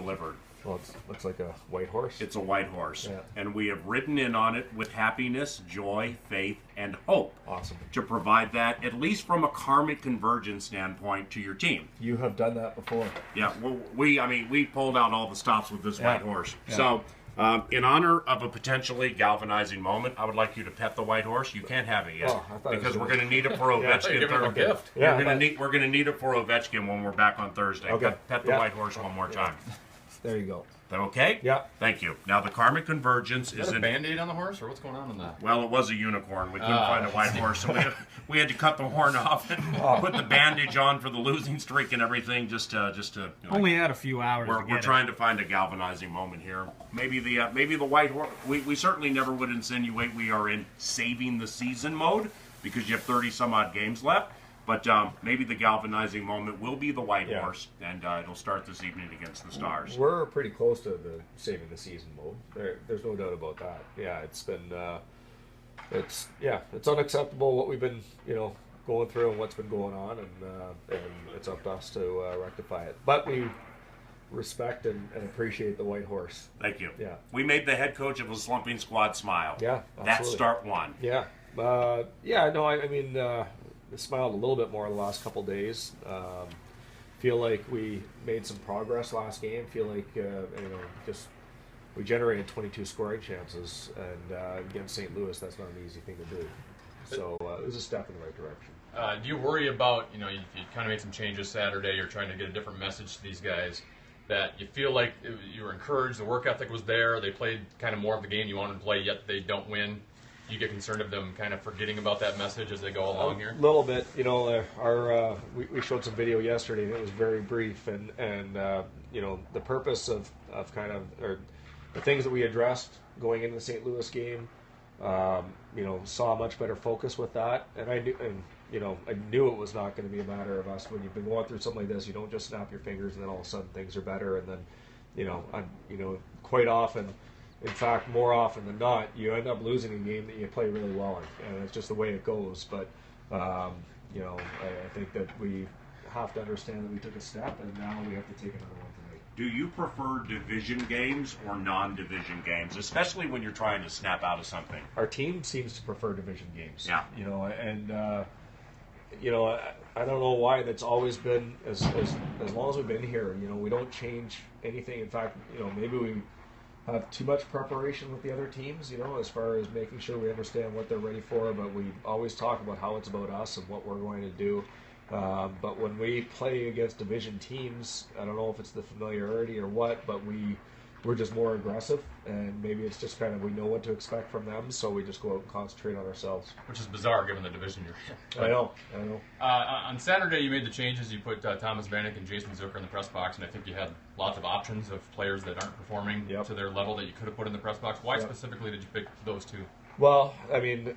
delivered. Well, it looks like a white horse. It's a white horse. Yeah. And we have written in on it with happiness, joy, faith, and hope. Awesome. To provide that, at least from a karmic convergence standpoint, to your team. You have done that before. Yeah, well, we pulled out all the stops with this white horse. Yeah. So, in honor of a potentially galvanizing moment, I would like you to pet the white horse. You can't have it yet because we're going to need it for Ovechkin. Give him a gift. Yeah, we're going to need it for Ovechkin when we're back on Thursday. Okay. Pet the white horse one more time. There you go. Is that okay? Yeah. Thank you. Now the karmic convergence is that a Band-Aid on the horse, or what's going on in that? Well, it was a unicorn. We couldn't find a white horse, so we had to cut the horn off and put the bandage on for the losing streak and everything. Just to only had a few hours. We're trying to find a galvanizing moment here. Maybe the white horse. We certainly never would insinuate we are in saving the season mode because you have 30 some odd games left. But maybe the galvanizing moment will be the white horse, and it'll start this evening against the Stars. We're pretty close to the saving the season mode. There's no doubt about that. Yeah, it's been it's unacceptable what we've been going through and what's been going on, and it's up to us to rectify it. But we respect and appreciate the white horse. Thank you. Yeah, we made the head coach of a slumping squad smile. Yeah, absolutely. That's start one. Yeah, I mean. Smiled a little bit more the last couple days. Feel like we made some progress last game. Feel like we generated 22 scoring chances, and against St. Louis, that's not an easy thing to do. So it was a step in the right direction. Do you worry about you kind of made some changes Saturday? You're trying to get a different message to these guys. That you feel like you were encouraged, the work ethic was there. They played kind of more of the game you wanted to play, yet they don't win. You get concerned of them kind of forgetting about that message as they go along here? A little bit. We showed some video yesterday, and it was very brief. And the purpose of the things that we addressed going into the St. Louis game, saw a much better focus with that. And I knew it was not going to be a matter of us. When you've been going through something like this, you don't just snap your fingers and then all of a sudden things are better. And then, quite often. In fact, more often than not, you end up losing a game that you play really well in, and it's just the way it goes. But I think that we have to understand that we took a step, and now we have to take another one tonight. Do you prefer division games or non-division games, especially when you're trying to snap out of something? Our team seems to prefer division games. Yeah. I don't know why that's always been as long as we've been here. We don't change anything. In fact, maybe we have too much preparation with the other teams, as far as making sure we understand what they're ready for, but we always talk about how it's about us and what we're going to do. But when we play against division teams, I don't know if it's the familiarity or what, but we're just more aggressive, and maybe it's just kind of we know what to expect from them, so we just go out and concentrate on ourselves. Which is bizarre given the division you're in. I know. On Saturday, you made the changes. You put Thomas Vanek and Jason Zucker in the press box, and I think you had lots of options of players that aren't performing to their level that you could have put in the press box. Why specifically did you pick those two? Well, I mean,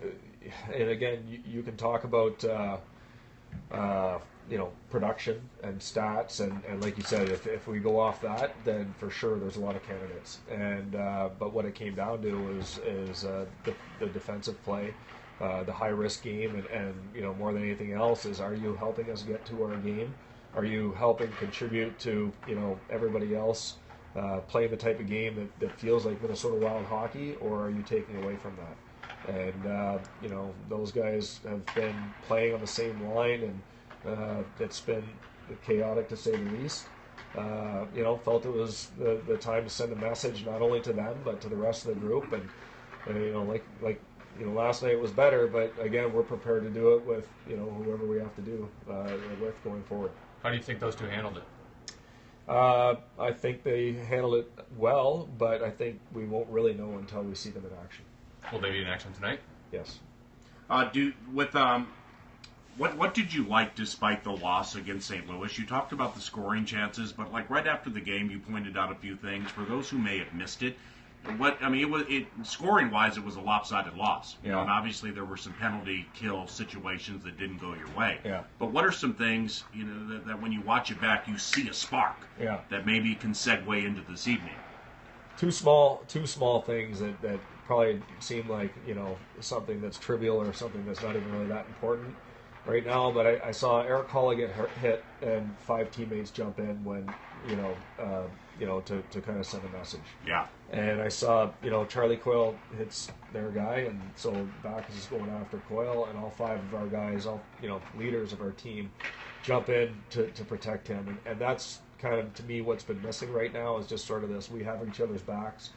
and again, you can talk about production and stats, and like you said, if we go off that, then for sure there's a lot of candidates. And but what it came down to is the defensive play, the high risk game, and more than anything else is, are you helping us get to our game? Are you helping contribute to everybody else playing the type of game that feels like Minnesota Wild hockey, or are you taking away from that? And those guys have been playing on the same line, and it's been chaotic to say the least. Felt it was the time to send a message not only to them but to the rest of the group. And last night was better, but again, we're prepared to do it with whoever we have to do with going forward. How do you think those two handled it? I think they handled it well, but I think we won't really know until we see them in action. Will they be in action tonight? Yes. What did you like despite the loss against St. Louis? You talked about the scoring chances, but right after the game, you pointed out a few things for those who may have missed it. Scoring wise, it was a lopsided loss. And obviously there were some penalty kill situations that didn't go your way. Yeah. But what are some things that when you watch it back, you see a spark that maybe can segue into this evening? Two small things that probably seem like something that's trivial or something that's not even really that important right now. But I saw Eric Halla get hit and 5 teammates jump in when to kind of send a message. Yeah. And I saw, Charlie Coyle hits their guy, and so Backus is going after Coyle, and all 5 of our guys, all leaders of our team, jump in to protect him, and that's kind of, to me, what's been missing right now is just sort of this: we have each other's backs.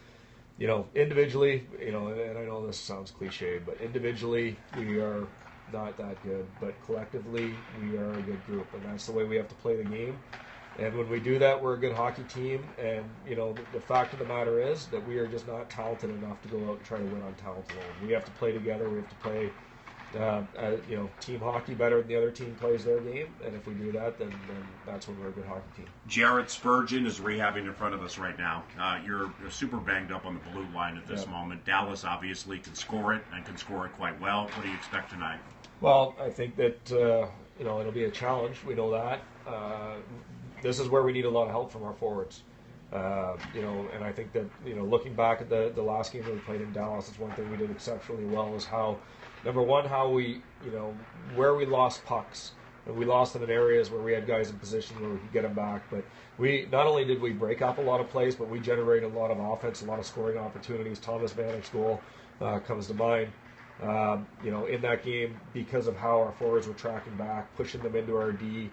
Individually, and I know this sounds cliche, but individually we are not that good, but collectively we are a good group, and that's the way we have to play the game. And when we do that, we're a good hockey team. And the fact of the matter is that we are just not talented enough to go out and try to win on talent alone. We have to play together. We have to play, team hockey better than the other team plays their game. And if we do that, then that's when we're a good hockey team. Jarrett Spurgeon is rehabbing in front of us right now. You're super banged up on the blue line at this moment. Dallas obviously can score it and can score it quite well. What do you expect tonight? Well, I think that it'll be a challenge. We know that. This is where we need a lot of help from our forwards. And I think that, looking back at the last game that we played in Dallas, it's one thing we did exceptionally well is how, number one, how we, where we lost pucks. And we lost them in areas where we had guys in position where we could get them back. But we, not only did we break up a lot of plays, but we generated a lot of offense, a lot of scoring opportunities. Thomas Vanek's goal comes to mind. In that game, because of how our forwards were tracking back, pushing them into our D,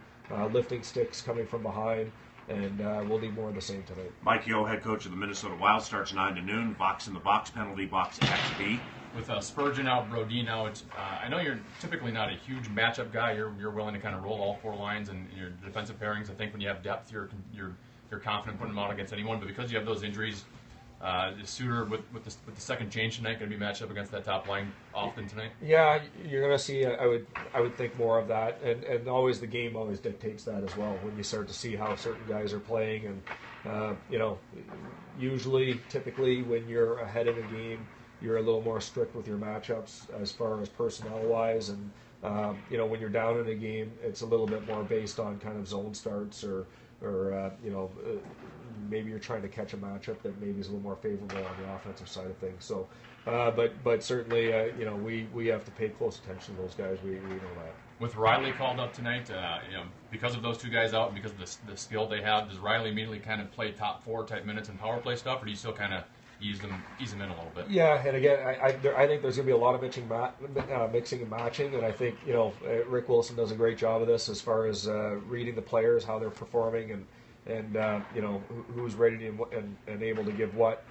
lifting sticks coming from behind, and we'll need more of the same tonight. Mike Yeo, head coach of the Minnesota Wild, starts 9 to noon. VOX in the box, penalty box XB. With Spurgeon out, Brodin out, I know you're typically not a huge matchup guy. You're willing to kind of roll all 4 lines and your defensive pairings. I think when you have depth, you're confident putting them out against anyone. But because you have those injuries, is Suter with the second change tonight going to be matched up against that top line often tonight? Yeah, you're going to see. I would think more of that, and always the game always dictates that as well. When you start to see how certain guys are playing, and usually, typically, when you're ahead in a game, you're a little more strict with your matchups as far as personnel wise, and when you're down in a game, it's a little bit more based on kind of zone starts or maybe you're trying to catch a matchup that maybe is a little more favorable on the offensive side of things. So, but certainly, we have to pay close attention to those guys. We know that. With Riley called up tonight, because of those 2 guys out and because of the skill they have, does Riley immediately kind of play top 4 type minutes and power play stuff, or do you still kind of ease them in a little bit? Yeah, and again, I think there's going to be a lot of mixing and matching, and I think Rick Wilson does a great job of this as far as reading the players, how they're performing, and who's ready to and able to give what.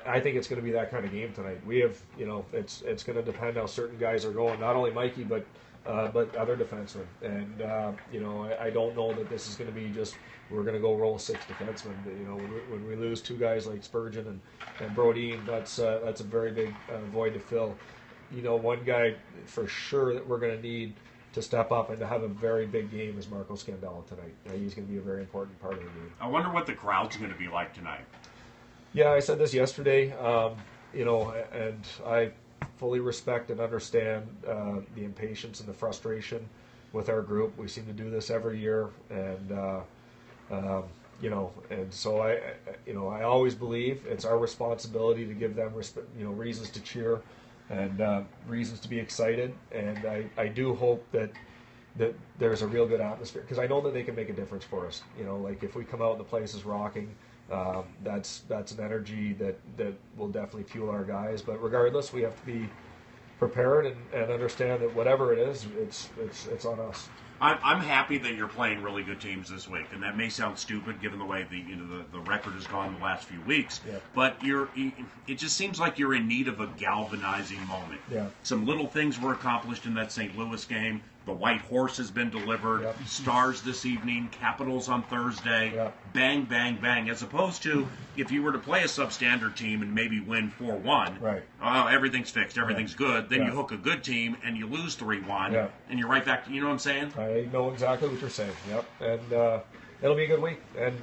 I think it's going to be that kind of game tonight. We have, it's going to depend how certain guys are going. Not only Mikey, but other defensemen. And I don't know that this is going to be just we're going to go roll 6 defensemen. When we lose 2 guys like Spurgeon and Brodin, that's a very big void to fill. One guy for sure that we're going to need to step up and to have a very big game is Marco Scandella tonight. He's going to be a very important part of the game. I wonder what the crowd's going to be like tonight. Yeah, I said this yesterday, and I fully respect and understand the impatience and the frustration with our group. We seem to do this every year, and and so I always believe it's our responsibility to give them reasons to cheer and reasons to be excited, and I do hope that there's a real good atmosphere, because I know that they can make a difference for us. Like if we come out and the place is rocking, that's an energy that will definitely fuel our guys. But regardless, we have to be prepared and understand that whatever it is, it's on us. I'm happy that you're playing really good teams this week, and that may sound stupid given the way the record has gone the last few weeks. Yeah. But it just seems like you're in need of a galvanizing moment. Yeah. Some little things were accomplished in that St. Louis game. The White Horse has been delivered. Yep. Stars this evening. Capitals on Thursday. Yep. Bang, bang, bang. As opposed to if you were to play a substandard team and maybe win 4-1. Right. Oh, everything's fixed. Everything's good. Then Yeah. you hook a good team and you lose 3-1. Yeah. And you're right back to, you know what I'm saying? I know exactly what you're saying. Yep. And it'll be a good week. And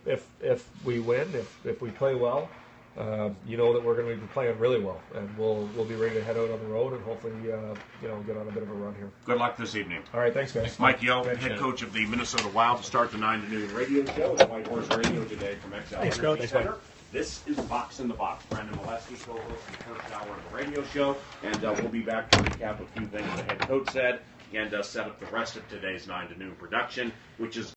if we win, if we play well, that we're going to be playing really well, and we'll be ready to head out on the road and hopefully get on a bit of a run here. Good luck this evening. All right, thanks, guys. Mike Yeo, head coach of the Minnesota Wild, to start the 9 to noon radio show at White Horse Radio today from Xcel Energy Center. This is VOX in the Box. Brandon Mileski, co-host the first hour of the radio show, and we'll be back to recap a few things the head coach said and set up the rest of today's 9 to noon production, which is